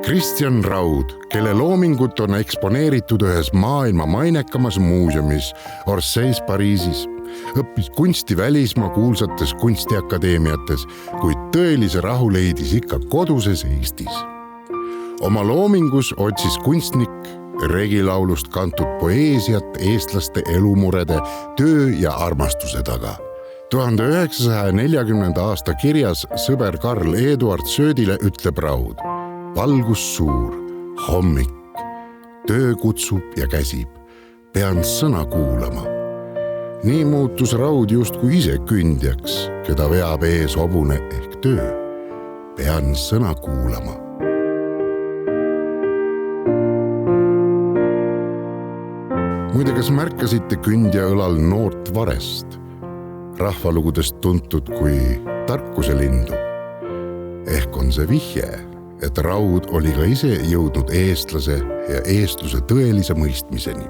Kristjan Raud, kelle loomingut on eksponeeritud ühes maailma mainekamas muuseumis Orsay's Pariisis, õppis kunsti välismaa kuulsates kunstiakadeemiates, kuid tõelise rahu leidis ikka koduses Eestis. Oma loomingus otsis kunstnik regilaulust kantud poeesiat eestlaste elumurede, töö ja armastuse taga. 1940. aasta kirjas sõber Karl Eduard Söödile ütleb Raud: valgus suur, hommik, töö kutsub ja käsib, pean sõna kuulama. Nii muutus Raud justkui ise kündjaks, keda veab ees hobune ehk töö. Pean sõna kuulama. Muide, kas märkasite kündja õlal noort varest, rahvalugudest tuntud kui tarkuse lindu? Ehk on see vihje, et Raud oli ka ise jõudnud eestlase ja eestluse tõelise mõistmiseni.